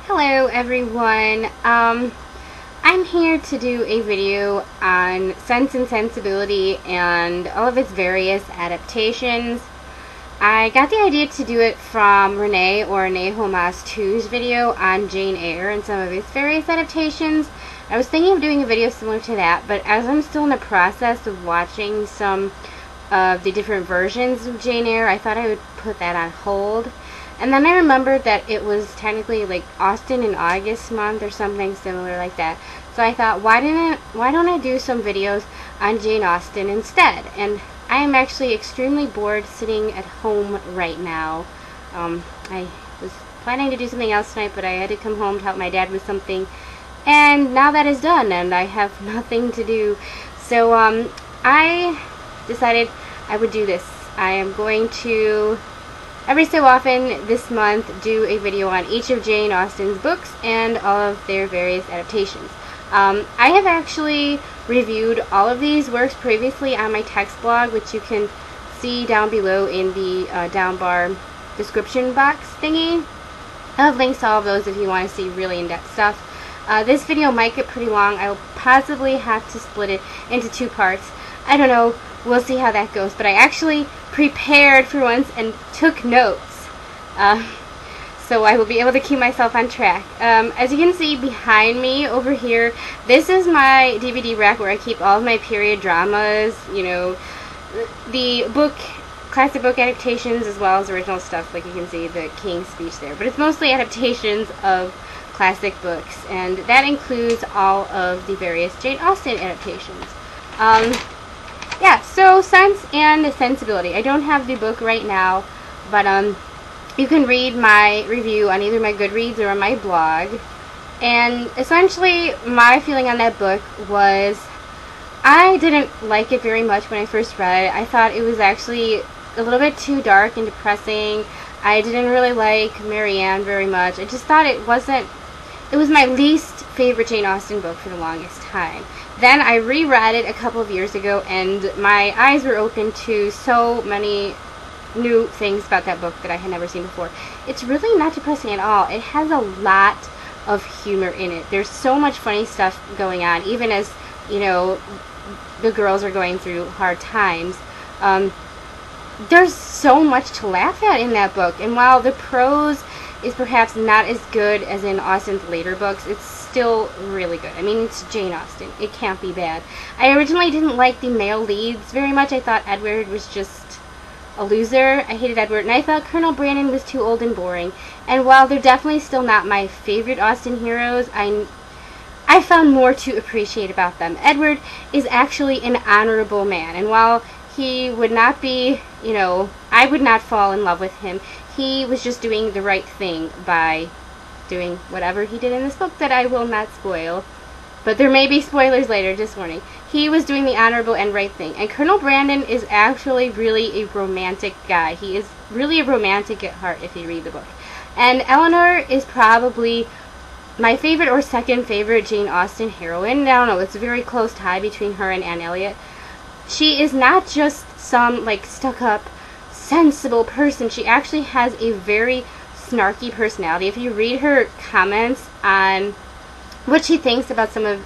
Hello everyone. I'm here to do a video on Sense and Sensibility and all of its various adaptations. I got the idea to do it from Renee Homas 2's video on Jane Eyre and some of its various adaptations. I was thinking of doing a video similar to that, but as I'm still in the process of watching some of the different versions of Jane Eyre, I thought I would put that on hold. And then I remembered that it was technically like Austen in August month or something similar like that. So I thought, why don't I do some videos on Jane Austen instead? And I am actually extremely bored sitting at home right now. I was planning to do something else tonight, but I had to come home to help my dad with something. And now that is done, and I have nothing to do. So I decided I would do this. I am going to every so often this month do a video on each of Jane Austen's books and all of their various adaptations. I have actually reviewed all of these works previously on my text blog, which you can see down below in the down bar description box thingy. I'll have links to all of those if you want to see really in-depth stuff. This video might get pretty long. I'll possibly have to split it into two parts. I don't know. We'll see how that goes. But I actually prepared for once and took notes. So I will be able to keep myself on track. As you can see behind me over here, this is my DVD rack where I keep all of my period dramas, you know, the classic book adaptations as well as original stuff. Like you can see the King's Speech there. But it's mostly adaptations of classic books, and that includes all of the various Jane Austen adaptations. Yeah, so Sense and Sensibility. I don't have the book right now, but you can read my review on either my Goodreads or on my blog. And essentially, my feeling on that book was I didn't like it very much when I first read it. I thought it was actually a little bit too dark and depressing. I didn't really like Marianne very much. I just thought it was my least favorite Jane Austen book for the longest time. Then I reread it a couple of years ago, and my eyes were open to so many new things about that book that I had never seen before. It's really not depressing at all. It has a lot of humor in it. There's so much funny stuff going on, even as, you know, the girls are going through hard times. There's so much to laugh at in that book, and while the prose is perhaps not as good as in Austen's later books, it's still really good. I mean, it's Jane Austen. It can't be bad. I originally didn't like the male leads very much. I thought Edward was just a loser. I hated Edward, and I thought Colonel Brandon was too old and boring. And while they're definitely still not my favorite Austen heroes, I found more to appreciate about them. Edward is actually an honorable man, and while he would not be, you know, I would not fall in love with him, he was just doing the right thing by doing whatever he did in this book that I will not spoil. But there may be spoilers later, just warning. He was doing the honorable and right thing. And Colonel Brandon is actually really a romantic guy. He is really a romantic at heart if you read the book. And Eleanor is probably my favorite or second favorite Jane Austen heroine. I don't know, it's a very close tie between her and Anne Elliot. She is not just some, like, stuck-up, sensible person. She actually has a very snarky personality. If you read her comments on what she thinks about some of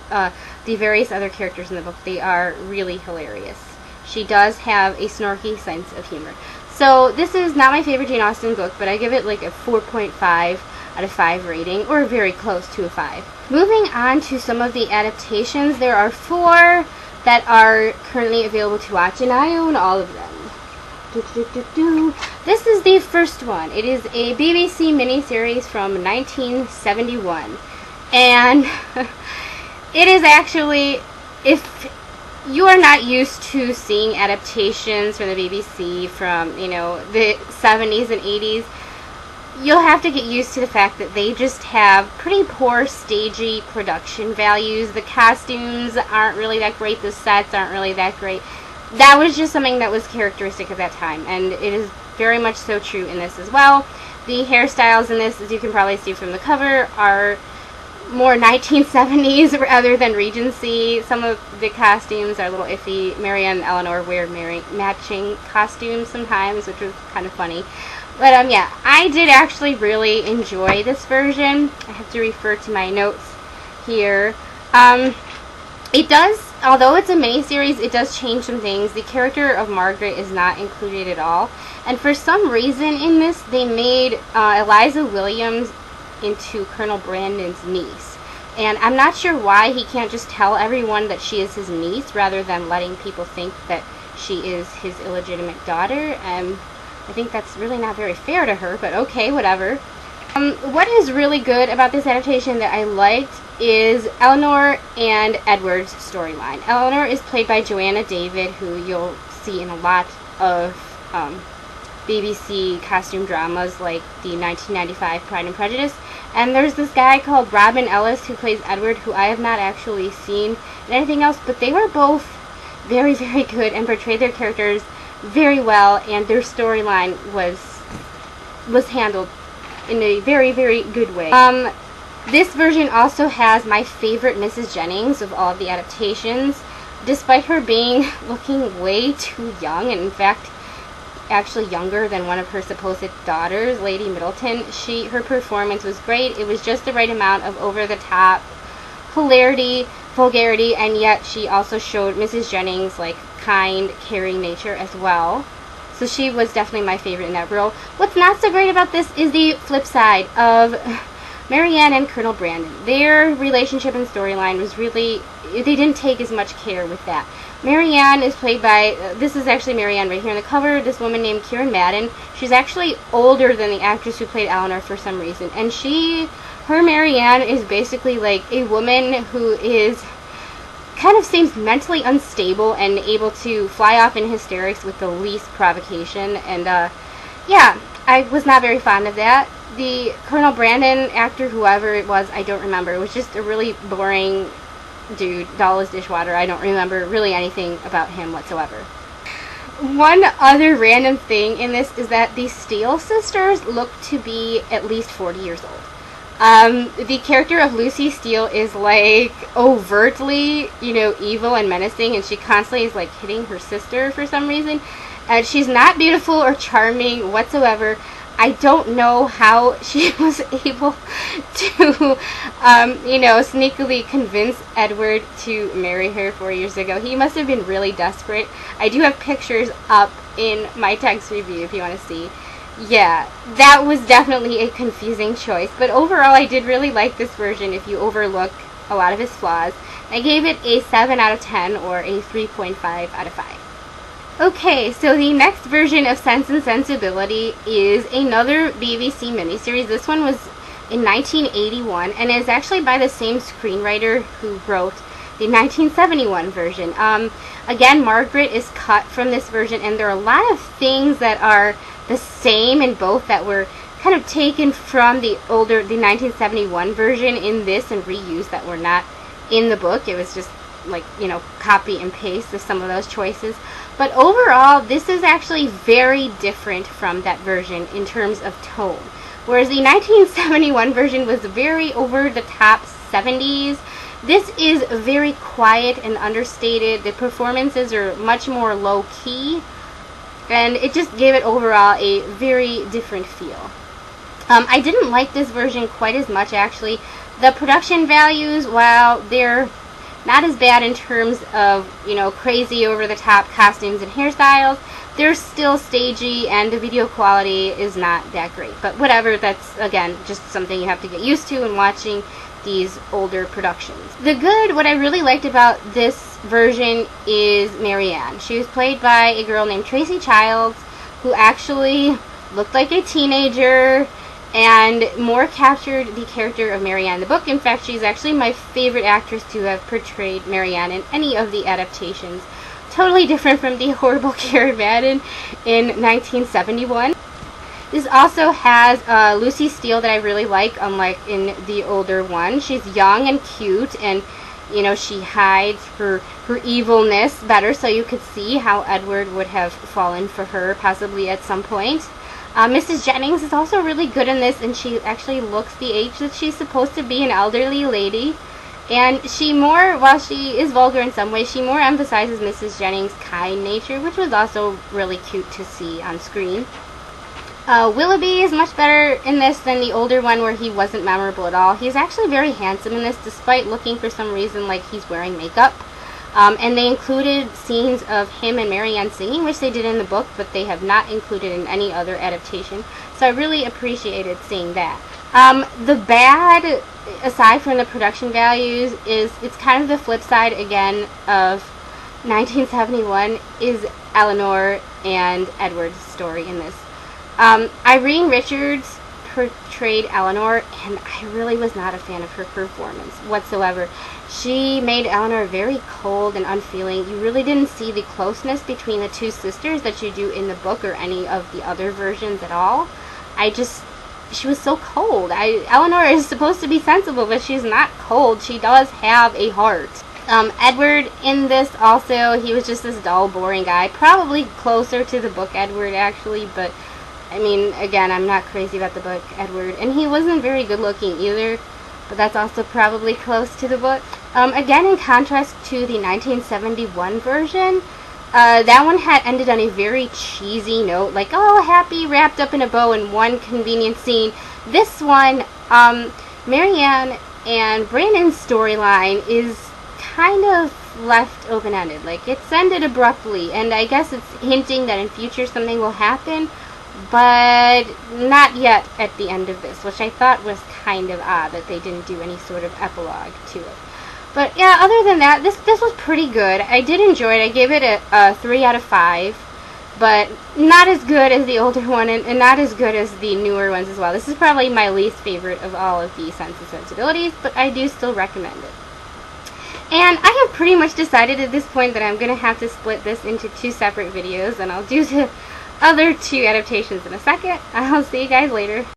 the various other characters in the book, they are really hilarious. She does have a snarky sense of humor. So this is not my favorite Jane Austen book, but I give it like a 4.5 out of 5 rating, or very close to a 5. Moving on to some of the adaptations, there are 4 that are currently available to watch, and I own all of them. This is the first one. It is a BBC miniseries from 1971, and it is actually, if you are not used to seeing adaptations from the BBC from, you know, the 70s and 80s, you'll have to get used to the fact that they just have pretty poor stagey production values. The costumes aren't really that great. The sets aren't really that great. That was just something that was characteristic of that time, and it is very much so true in this as well. The hairstyles in this, as you can probably see from the cover, are more 1970s rather than Regency. Some of the costumes are a little iffy. Marianne and Eleanor wear matching costumes sometimes, which was kind of funny. But yeah, I did actually really enjoy this version. I have to refer to my notes here. It does, although it's a miniseries, it does change some things. The character of Margaret is not included at all. And for some reason in this, they made Eliza Williams into Colonel Brandon's niece. And I'm not sure why he can't just tell everyone that she is his niece rather than letting people think that she is his illegitimate daughter. I think that's really not very fair to her, but okay, whatever. What is really good about this adaptation that I liked is Eleanor and Edward's storyline. Eleanor is played by Joanna David, who you'll see in a lot of BBC costume dramas like the 1995 Pride and Prejudice. And there's this guy called Robin Ellis who plays Edward, who I have not actually seen in anything else, but they were both very, very good and portrayed their characters very well, and their storyline was handled in a very, very good way. This version also has my favorite Mrs. Jennings of all of the adaptations. Despite her looking way too young, and in fact actually younger than one of her supposed daughters, Lady Middleton, her performance was great. It was just the right amount of over-the-top hilarity, vulgarity, and yet she also showed Mrs. Jennings like kind, caring nature as well. So she was definitely my favorite in that role. What's not so great about this is the flip side of Marianne and Colonel Brandon. Their relationship and storyline was really, they didn't take as much care with that. Marianne is played by, this is actually Marianne right here on the cover, this woman named Kieran Madden. She's actually older than the actress who played Eleanor for some reason. And her Marianne is basically like a woman who is kind of seems mentally unstable and able to fly off in hysterics with the least provocation. And yeah, I was not very fond of that. The Colonel Brandon actor, whoever it was, I don't remember. It was just a really boring dude, dull as dishwater. I don't remember really anything about him whatsoever. One other random thing in this is that the Steele sisters look to be at least 40 years old. The character of Lucy Steele is like overtly, evil and menacing, and she constantly is like hitting her sister for some reason. And she's not beautiful or charming whatsoever. I don't know how she was able to, sneakily convince Edward to marry her 4 years ago. He must have been really desperate. I do have pictures up in my text review if you want to see. Yeah, that was definitely a confusing choice, but overall I did really like this version if you overlook a lot of its flaws. I gave it a 7 out of 10 or a 3.5 out of 5. Okay, so the next version of Sense and Sensibility is another BBC miniseries. This one was in 1981 and is actually by the same screenwriter who wrote the 1971 version. Again, Margaret is cut from this version, and there are a lot of things that are the same in both that were kind of taken from the 1971 version in this and reused that were not in the book. It was just like, copy and paste of some of those choices. But overall, this is actually very different from that version in terms of tone. Whereas the 1971 version was very over-the-top 70s, this is very quiet and understated. The performances are much more low-key, and it just gave it overall a very different feel. I didn't like this version quite as much, actually. The production values, while they're not as bad in terms of, crazy over-the-top costumes and hairstyles, they're still stagey, and the video quality is not that great. But whatever, that's, again, just something you have to get used to in watching these older productions. What I really liked about this version is Marianne. She was played by a girl named Tracy Childs, who actually looked like a teenager and more captured the character of Marianne in the book. In fact, she's actually my favorite actress to have portrayed Marianne in any of the adaptations. Totally different from the horrible Kieran Madden in 1971. This also has Lucy Steele that I really like, unlike in the older one. She's young and cute, and she hides her evilness better, so you could see how Edward would have fallen for her possibly at some point. Mrs. Jennings is also really good in this, and she actually looks the age that she's supposed to be, an elderly lady. And while she is vulgar in some ways, she more emphasizes Mrs. Jennings' kind nature, which was also really cute to see on screen. Willoughby is much better in this than the older one where he wasn't memorable at all. He's actually very handsome in this, despite looking for some reason like he's wearing makeup. And they included scenes of him and Marianne singing, which they did in the book, but they have not included in any other adaptation. So I really appreciated seeing that. The bad, aside from the production values, is it's kind of the flip side again of 1971 is Eleanor and Edward's story in this. Irene Richards portrayed Eleanor, and I really was not a fan of her performance whatsoever. She made Eleanor very cold and unfeeling. You really didn't see the closeness between the two sisters that you do in the book or any of the other versions at all. She was so cold. Eleanor is supposed to be sensible, but she's not cold. She does have a heart. Edward in this also, he was just this dull, boring guy. Probably closer to the book Edward, actually, but I mean, again, I'm not crazy about the book Edward. And he wasn't very good looking either, but that's also probably close to the book. Again, in contrast to the 1971 version, that one had ended on a very cheesy note, like, oh, happy, wrapped up in a bow in one convenient scene. This one, Marianne and Brandon's storyline is kind of left open-ended. Like, it's ended abruptly, and I guess it's hinting that in future something will happen, but not yet at the end of this, which I thought was kind of odd that they didn't do any sort of epilogue to it. But yeah, other than that, this was pretty good. I did enjoy it. I gave it a 3 out of 5, but not as good as the older one, and not as good as the newer ones as well. This is probably my least favorite of all of the Sense and Sensibilities, but I do still recommend it. And I have pretty much decided at this point that I'm going to have to split this into 2 separate videos, and I'll do the other 2 adaptations in a second. I'll see you guys later.